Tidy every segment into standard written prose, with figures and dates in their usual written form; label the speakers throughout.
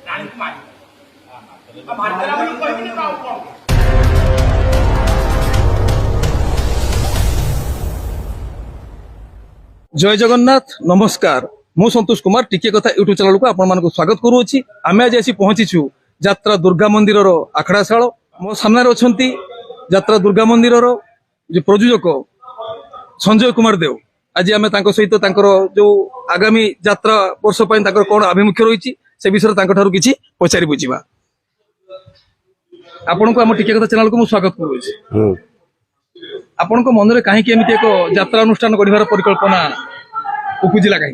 Speaker 1: जय जगन्नाथ नमस्कार मु संतोष कुमार टिके कथा यूट्यूब चैनल को आपण मानक स्वागत करूची। आमे आज आसी पहुंचीछु जत्रा दुर्गा मंदिर रो आखड़ाशाल। मो सामने अछंती जत्रा दुर्गा मंदिर रो जो प्रयोजक संजय कुमार देव। आज आमे तांको सहित तांकर जो आगामी यात्रा वर्ष पय तांकर कोन अभिमुख्य रहिछि से विषय तांको ठारू किछि पचारि बुझिबा। आपण को हम टिके कथा चैनल को मु स्वागत करूची। आपण को मन रे काहे कि एमिति एक यात्रा अनुष्ठान गढिबार परिकल्पना उपजिला काहे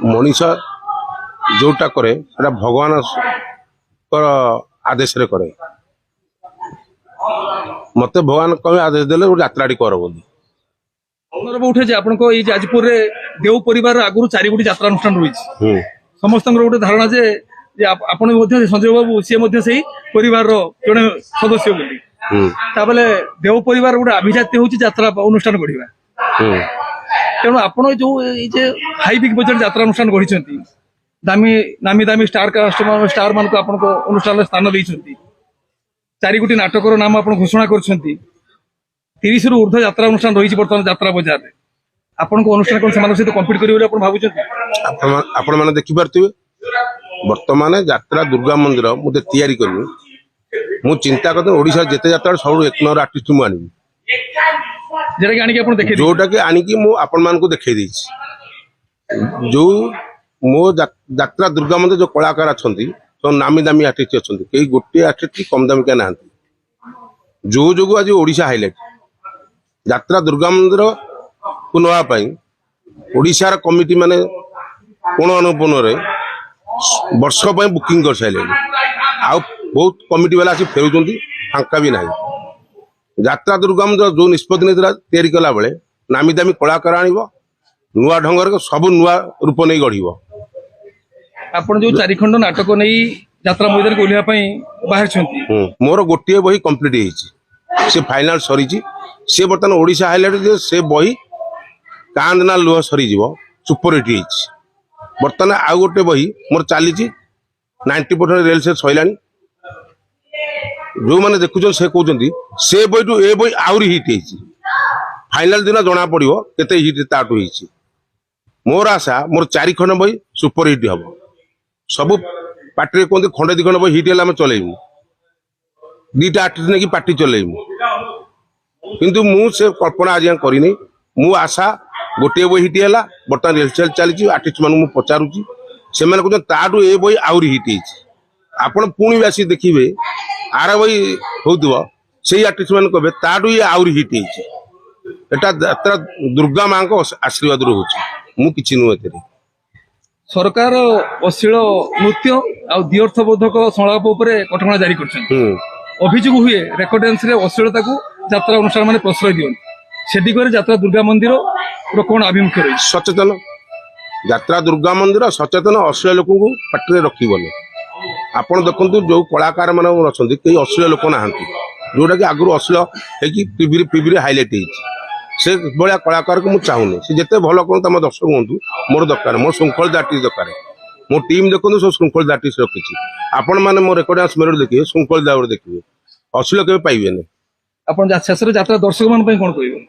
Speaker 2: मनीष जोटा करे सेटा भगवान आदेश रे करे। मते भगवान कमे आदेश देले यात्राटी कर बोली
Speaker 1: अनुरोध उठे जे आपण को ई जाजपुर रे देव परिवार आगुरु 4 गोटी यात्रा अनुष्ठान रहिछि। समस्त गोटे धारणा जे आपण मध्ये संजय बाबू से मध्ये सेही परिवार रो जने सदस्य बोली ताबले देव परिवार गोटे अभिजात्य होची यात्रा अनुष्ठान गढिबा। तेणु आपण जो जे हाई बिग बजट यात्रा अनुष्ठान गढिछंती दामी नामी दामी स्टार कस्टमर स्टार मान को आपण को अनुष्ठान स्थान दैछंती। 4 गोटी नाटकर नाम आपण घोषणा करछंती। 30 रु ऊर्ध्व यात्रा अनुष्ठान रहिछि वर्तमान यात्रा बाजार रे। आपण को अनुष्ठान कोन समान सहित कंप्लीट करियो आपण भाबुछंती।
Speaker 2: आपण माने देखि परथिबे वर्तमान यात्रा दुर्गा मंदिर मुते तयारी करबो। मु चिंता करते ओडिसा जेते यात्रा सब 1 नंबर आर्टिस्ट मु आनी
Speaker 1: जेटा कि आनी के आपण देखे
Speaker 2: जोटा कि आनी कि मु आपण मान को देखै दैछि। जो मो यात्रा दुर्गा मंदिर जो कलाकार अछंती तो नामी दामी आर्टिस्ट अछंती केई गोटे आर्टिस्ट कम दामी का नाहंती। जो जो आज ओडिसा हाइलाइट यात्रा दुर्गा मंदिर को नवा पई ओडिसा रा कमिटी माने कोन अनुपन रे वर्ष पई बुकिंग कर साइले आ बहुत कमिटी वाला आसी फेरुचंती फांका भी नाही। यात्रा दुर्गा मंदिर जो निष्पत्ति नेतरा तयारी कला बेले नामी दामी कलाकार आनिबो नुआ ढंगर सब नुआ रूप नै गढिबो।
Speaker 1: आपण जो 4 खंड नाटक नै यात्रा मैदान को ओलिया पई बाहर छंती।
Speaker 2: मोर गोटिए बही कंप्लीट हेछि से फाइनल सरीछि। से बर्तन ओडिसा हाइलाइट जे से बही कांदना लुह सरी जीवो सुपर हिट हेछि। बर्तन आ गोटे बही मोर चालीछि 90% रेल से सइलानी। जो माने देखुछन से कहउछंती से बहीटू ए बही आउरी हिट हेछि। फाइनल दिन जना पड़िबो केते हिट ताटू हेछि। मोर आशा मोर 4 खंड बही सुपर हिट हबो। सब पार्टी कोन खंडे 2 खंड बही हिट होला हम चलेइमु। 2टा आर्टिस्ट ने की पार्टी चलेइमु किंतु मु से कल्पना आज करिनी। मु आशा गोटे बही हिट होला बर्तमान रेल सेल चलीछि। आर्टिस्ट मानु मु पचारुछि से माने कहउछन ताटू ए बही आउरी हिट हेछि। आपण पुणी आसी देखिबे आर बही होउतबो सेही आर्टिस्ट मान कहबे ताटू ए आउरी हिट हेछि। एटा यात्रा दुर्गा मां को आशीर्वाद रहउछि मु किछि नु एतरे।
Speaker 1: सरकार अश्लील नृत्य आ द्व्यर्थबोधक संलाप उपरे कटकणा जारी करछन। अभियोग हुए रेकर्डेंस रे अश्लीलता को यात्रा अनुष्ठान माने प्रश्रय दियन से दिगरे यात्रा दुर्गा मंदिर रो कोन अभिमुख्य रही
Speaker 2: सचेतन। यात्रा दुर्गा मंदिर सचेतन अश्लील लोक को पाटरे रखिबने। आपण देखंतु जो कलाकार माने अछंती कई अश्लील लोक नाहंती जोटा कि आगु अश्लील है कि टीवी हाइलाइट हेछि। से बळिया कलाकार को मु चाहुने से जते भलो कोन तम दर्शक होंतु मोर दरकार मोर शृंखल आर्टिस्ट दरकार। मो टीम देखंतु सब शृंखल आर्टिस्ट रखिछि। आपण माने मोर रेकर्डेंस मेलोडी देखिए शृंखल दावर देखिए अश्लील केबे पाइबेने।
Speaker 1: आपण शेष रे यात्रा दर्शक मान पई कोन कहिबो।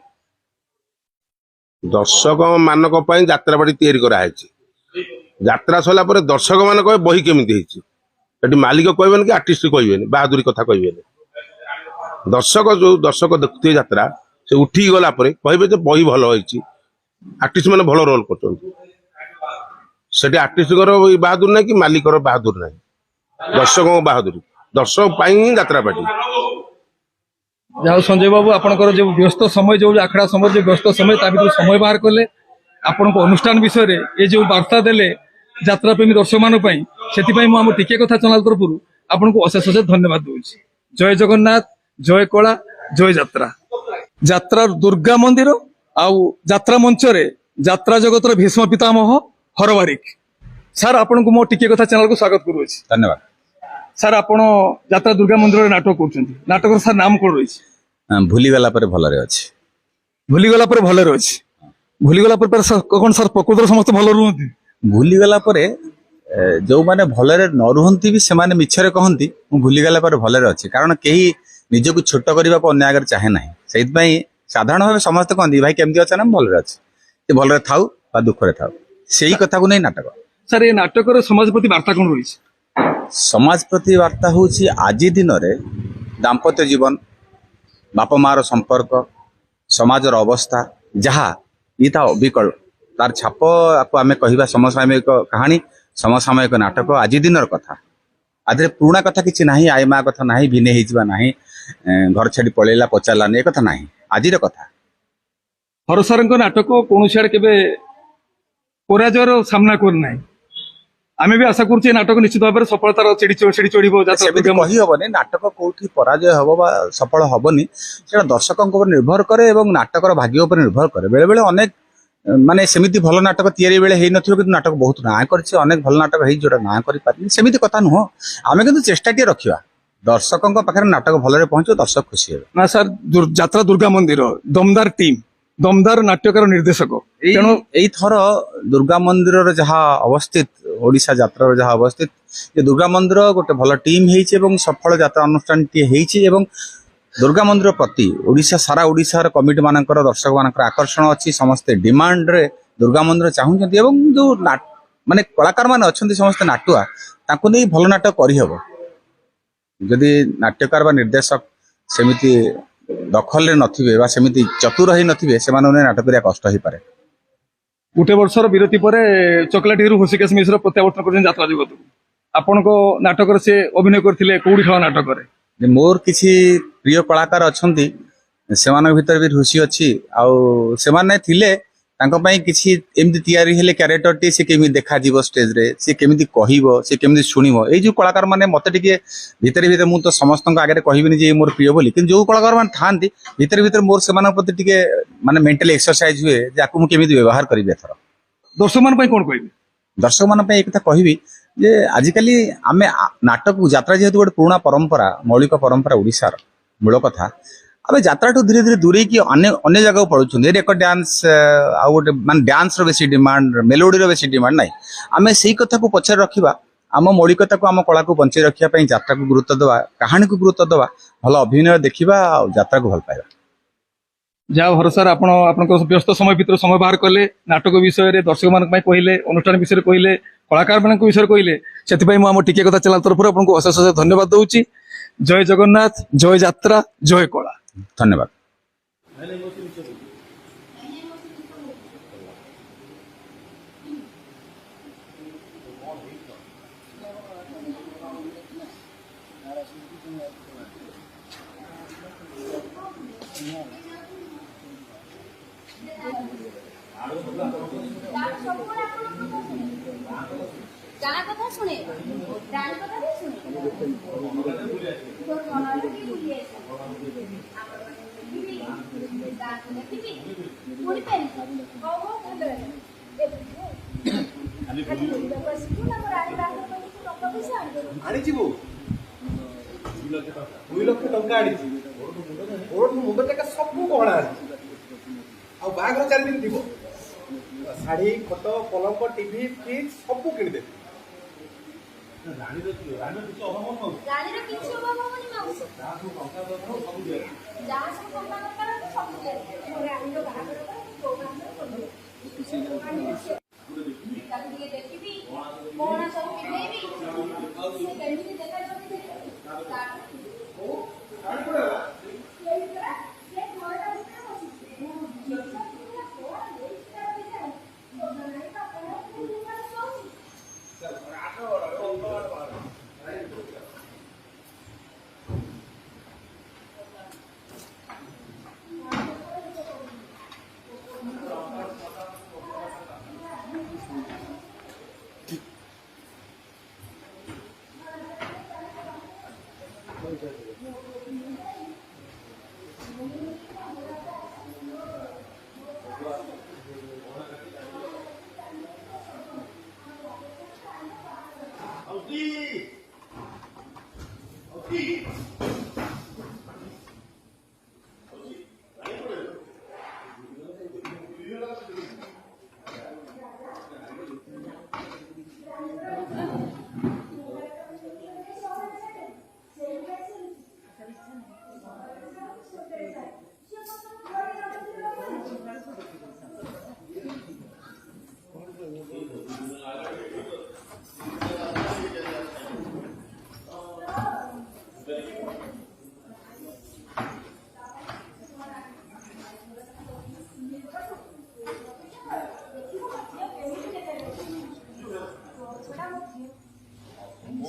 Speaker 2: दर्शक मानक पई यात्रा बाटी तयारी करा हैछि। यात्रा सला पर दर्शक मान कहे बही केमिति हेछि एटी मालिक कहबेन कि आर्टिस्ट कहबेन बहादुरी कथा कहबेन। दर्शक जो दर्शक देखते यात्रा से उठी गला पर कहबे जे बही भलो होइछि आर्टिस्ट माने भलो रोल करछन। सेटी आर्टिस्ट कर बहादुर नै कि मालिक कर बहादुर नै दर्शक बहादुरी दर्शक पई यात्रा बाटी।
Speaker 1: जाओ संजय बाबू आपनकर जो व्यस्त समय जो आखड़ा समय जो व्यस्त समय ता भीतर समय बाहर करले आपण को अनुष्ठान विषय रे ए जो वार्ता देले यात्रा प्रेमी दर्शक मान पई सेति पई हम टिके कथा चैनल तरफरु आपण को अशेष अशेष धन्यवाद दूची। जय जगन्नाथ जय कला जय यात्रा। यात्रा दुर्गा मंदिर आउ यात्रा मंच रे यात्रा जगत रो भीष्म पितामह हरवारिक सर आपण को मो टिके कथा चैनल को स्वागत करूची।
Speaker 3: धन्यवाद
Speaker 1: सर आपण यात्रा दुर्गा मंदिर रे नाटक करछंती नाटक सर नाम कोन रहिछि।
Speaker 3: भूली गला पर भलरे अछि।
Speaker 1: भूली गला पर भलरे अछि। भूली गला पर कोन सर प्रकृतर समस्त भल रुहंती।
Speaker 3: भूली गला पर जो मैंने भलरे न रुहंती भी से माने मिछरे कहंती मु भूलीगला पर भलरे अच्छी कारण कहीं निजक छोट करने को अन्य आगे चाहे ना से साधारण भाव समस्त कहती भाई केमती अच्छा ना भलरे अच्छे भलरे थाऊ बा दुखरे थाऊ से कथा को नहीं नाटक
Speaker 1: सर ये नाटक समाज प्रति वार्ता कौन रही?
Speaker 3: समाज प्रति वार्ता हूँ आज दिन में दाम्पत्य जीवन बाप मार संपर्क समाजर अवस्था जहाँ ये अविकल तार छाप आपको आम कह समसामयिक कहानी समसामयिक नाटक आज दिन कथा आज पुराणा कथा किसी ना आई माँ कथा ना भिने ना घर छाड़ी पलैला पचारानी एक कथा ना आज कथा
Speaker 1: हर सर नाटक कौन सियाड़े केबे पराजयर सामना करना आमे भी आशा करुचे नाटक निश्चित भाव में सफलतार सीढ़ी चढ़ो
Speaker 3: कही हबनी नाटक कौटी पराजय हम सफल हबनी से दर्शकों पर निर्भर करे और नाटकर भाग्य पर निर्भर करे बेले बेले अनेक माने सेमिति भल नाटक तैयारी बेले हेई नथिबो किंतु नाटक बहुत ना करछि अनेक भल नाटक हेई जोटा ना करि पारनी सेमिति कथा नुह आमे किंतु चेष्टा टे रखिबा दर्शकों पाखे नाटक भलरे पहुंचो दर्शक खुशी हेबे
Speaker 1: ना सर जात्रा दुर्गा मंदिर दमदार टीम दमदार नाट्यकार निर्देशक
Speaker 3: तेणु एई थर दुर्गा मंदिर जहाँ अवस्थित ओडिशा यात्रा जहाँ अवस्थित ये दुर्गा मंदिर गोटे भल टीम हेइछि एवं सफल यात्रा अनुष्ठान टी हेइछि एवं दुर्गा मंदिर प्रति ओडिशा सारा ओडिशार कमिटी मानकर दर्शक मानकर आकर्षण अच्छी समस्ते डिमांड रे दुर्गा मंदिर चाहूछन्ति एवं जो माने कलाकार माने अछन्ति समस्ते नाटुआ तांको नै भल नाटक करिहबो जदि नाट्यकार बा निर्देशक सेमिति दखल रे नथिबे बा सेमिति चतुर ही नथिबे सेमाने नाटक करिया कष्ट ही पारे
Speaker 1: गोटे वर्षर विरति पर चकलाटी हृषिकेश मिश्र प्रत्यावर्तन कर यात्रा जगत को आपण को नाटक से अभिनय करथिले कोडी खेल नाटक रे
Speaker 3: मोर किसी प्रिय कलाकार अछन्ति सेमान भीतर भी रुचि अच्छी आउ सेमाने थिले तांको पई किछि एमति तयारी हेले कैरेक्टर टी से केमि देखा जीवो स्टेज रे से केमिति कहिवो से केमिति सुनिवो ए जो कलाकार माने मते टिके भीतर भीतर मु तो समस्त आगे कहबिनी जे मोर प्रिय बोली किंतु जो कलाकार मान थांती भीतर भीतर मोर सेमान प्रति टिके माने मेंटल एक्सरसाइज हुए जाकु मु केमिति व्यवहार करिबे एथर
Speaker 1: दर्शक मान पई कोन कहबी
Speaker 3: दर्शक मान पई एक कथा कहबी जे आजिकली आमे नाटक यात्रा जेहेतु गोटे पुराना परंपरा मौलिक परंपरा ओडिशार मूल कथा अब यात्रा धीरे धीरे दूरे कि अन्य जगह पड़ुछन रेकर्ड डांस आ गोटे मान डांस रो बेसी डिमांड मेलोडी रो बेसी डिमांड नाही आमे सेही कथा को पछर रखिबा आम मौलिकता को आम कला को बंचे रखिया पई यात्रा को गुरुत्व दवा कहानी को गुरुत्व दवा भल अभिनय देखिबा आ यात्रा को भल पाइबा
Speaker 1: जाओ हर सर आपण व्यस्त समय भीतर समय बाहर कले नाटक विषय रे दर्शक मान पई कहिले अनुष्ठान विषय रे कहिले कलाकार मान विषय कहिले सेति पई मु आम टिके कथा चला तरफ आपण को अशेष अशेष धन्यवाद दउची जय जगन्नाथ जय यात्रा जय कला
Speaker 3: धन्यवाद
Speaker 4: गाना कथा सुने डांस कथा भी सुने तो गाना की बुलिए डांस देखिबी पूरी पेन हो भले खाली बस तू ना रानी डांस को टका पैसा आनी
Speaker 5: ଯିବୁ 2 ଲକ୍ଷ ଟଙ୍କା ଆଣିଛି ମୋର ମୁଣ୍ଡ ଟେକା ସବୁ ଗହଣା ଅଛି ଆଉ ବାହାଘର 4 ଦିନ ଥିବ ଶାଢ଼ୀ ଖଟ ପଲଙ୍କ ଟିଭି ଫ୍ରିଜ ସବୁ କିଣିଦେବି ରାଣୀର କିଛି ଅଭାବ ହବନି ମାଉସୀ ଯାହା ସବୁ ଟଙ୍କା ଦରକାର ସବୁ ଦିଅ ଯାହା ସବୁ ଟଙ୍କା ଦରକାର ସବୁ ଦିଅ ରାଣୀର ବାହାଘର ପ୍ରୋଗ୍ରାମ କରିବ ତାକୁ ଟିକେ ଦେଖିବି କଣ ସବୁ ପିନ୍ଧେଇବି ସେ କେମିତି ଦେଖାଯାଉଛି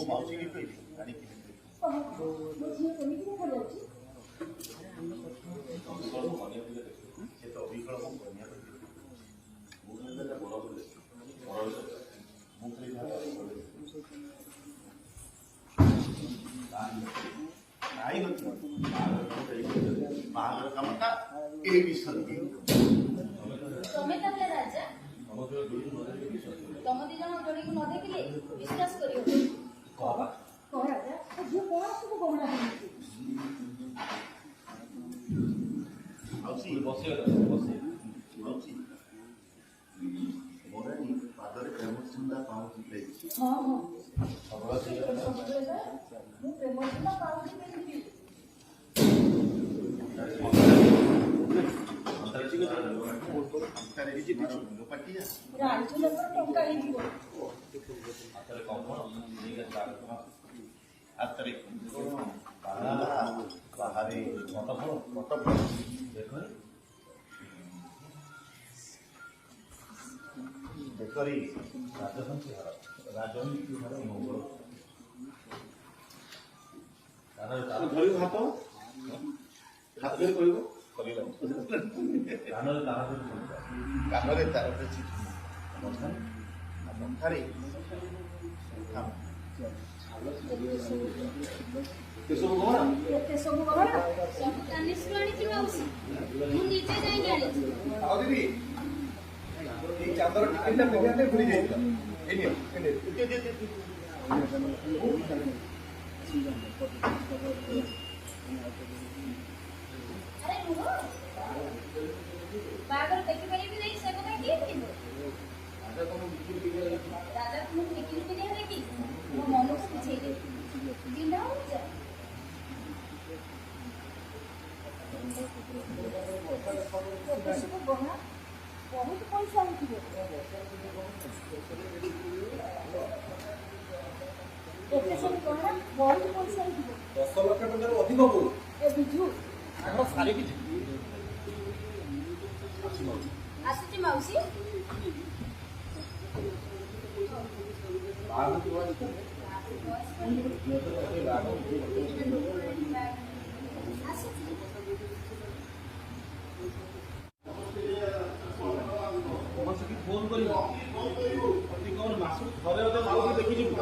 Speaker 5: ମୋ ଝିଅ କେମିତି ଦେଖାଯାଉଛି? ତମେ ତାହେଲେ ରାଜା? ତମ ଦି ଜଣ ଯୋଡିକୁ ନ ଦେଖିଲେ ବିଶ୍ୱାସ କରିବ। କହ ରାଜା, ଝିଅ କଣ ସବୁ ଗହଣା ପିନ୍ଧିଛି? ହଁ ହଁ, ମୁଁ ପ୍ରେମ ସୁନ୍ଦା ପାଉଁଜି ପିନ୍ଧିବି। ରାଣିଛୁ ଲୋକର ଟଙ୍କା ହେଇଯିବ। ଏତେ ସବୁ ଗହଣା ସବୁ କାନିଷ୍ଠରୁ ଆଣିଛି ମାଉସୀ। ମୁଁ ନିଜେ ଯାଇକି ଆଣିଛି। ଆରେ ନୁହଁ, ବାହାଘର ଦେଖିପାରିବି ନାହିଁ ସେ କଥା କିଏ କହିବ? ରାଜା ତୁମକୁ ବିକ୍ରି କରିବା ଦେଖି ମୋ ମନକୁ ବୁଝେଇ ଦେବି। ଦିନ ଯା ସବୁ ଗହଣା ବହୁତ ପଇସା ହେଇଥିବ। ଏତେ ସବୁ ଗହଣା ବହୁତ ପଇସା ହେଇଥିବ।
Speaker 6: 10 ଲକ୍ଷ ଟଙ୍କାରୁ ଅଧିକ ବହୁ
Speaker 5: ଏ ବିଜୁ
Speaker 6: ଆମର ସାରିକି
Speaker 5: ଆସୁଛି ମାଉସୀ।
Speaker 6: ଫୋନ କରିବ ମାସ ଥରେ ଅଧେ ମାଉସୀ ଦେଖିଯିବୁ।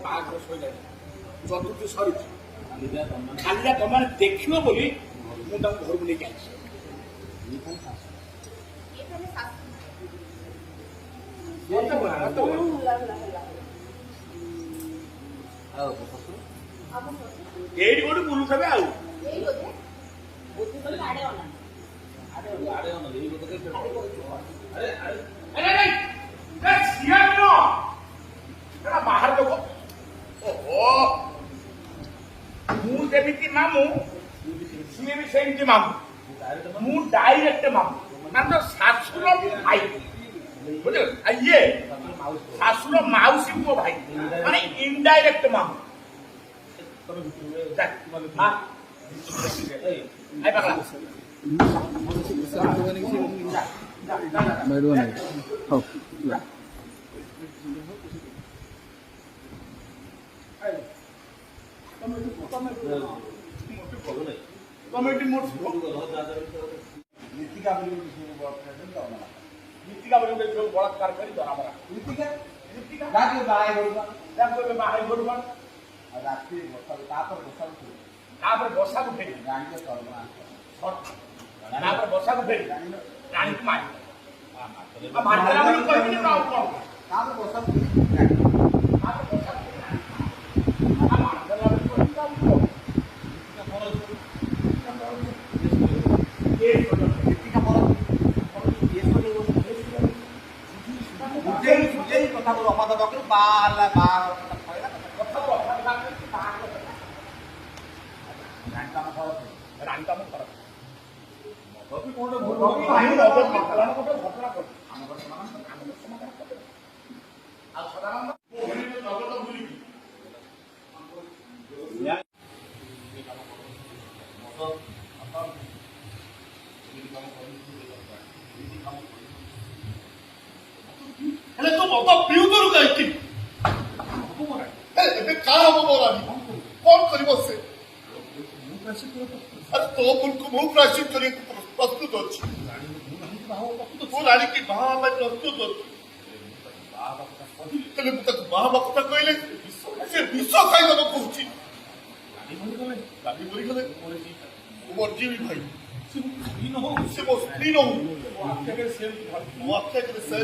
Speaker 6: ବାହାଘର ଶୋଇଲାଣି, ଚତୁର୍ଥୀ ସରିଛି, ଖାଲିଆ ତମେ ଦେଖିବ ବୋଲି ମୁଁ ତାଙ୍କୁ ଘରକୁ ନେଇକି ଆସିଛି। ଏଇଠି କୋଉଠି ବୁଲୁଥିବେ ଆଉ ବାହାର ଲୋକ। ଓହୋ, ମୁଁ ଯେମିତି ମାମୁଁ ସିଏ ବି ସେମିତି ମାମୁଁ। ମୁଁ ଡାଇରେକ୍ଟ ମାମୁଁ, ମାନେ ଶାଶୁର ଭାଇ, ବୁଝିଲ? ଇଏ ଶାଶୁର ମାଉସୀ ପୁଅ ଭାଇ, ମାନେ ଇନଡାଇରେକ୍ଟ ମାମୁଁ। କମିଟି ନୀତିକା ବଳାତ୍କାର କରି ଧରାମରା ତାପରେ ବର୍ଷାକୁ ଫେରି ରାଣୀକୁ ମାରିଦେଲା ବୋଲି କହିବିନି ଆଉ କଣ? କଥା ଅପା ଦବାକୁ ରାଣୀ କାମ ଖରାପ
Speaker 7: ହେଲେ ତୁ ମଦ ପିଉଥିଲୁ କାହିଁକି? ଏବେ କାହା ହବ ମୋ ରାଣୀ? କଣ କରିବ ସେ? ଆରେ ତୋ ଭୁଲକୁ ମୁଁ ପ୍ରାୟଶ୍ଚିତ କରିବାକୁ ପ୍ରସ୍ତୁତ ଅଛି। ତୁ ରାଣୀକି ବାହା ହେବା ପାଇଁ ପ୍ରସ୍ତୁତ ଅଛି। ହେଲେ ମୁଁ ତାକୁ ବାହା ହେବା କଥା କହିଲେ ସେ ବିଷ ଖାଇବାକୁ କହୁଛି। ରାଣୀ ମରିଗଲେ ମୁଁ ମରିଯିବି ଭାଇ। ସେ ମୋ ସ୍ତ୍ରୀ ନହଉ। ମୋ ଆଖ୍ୟା ଆଗରେ ସେ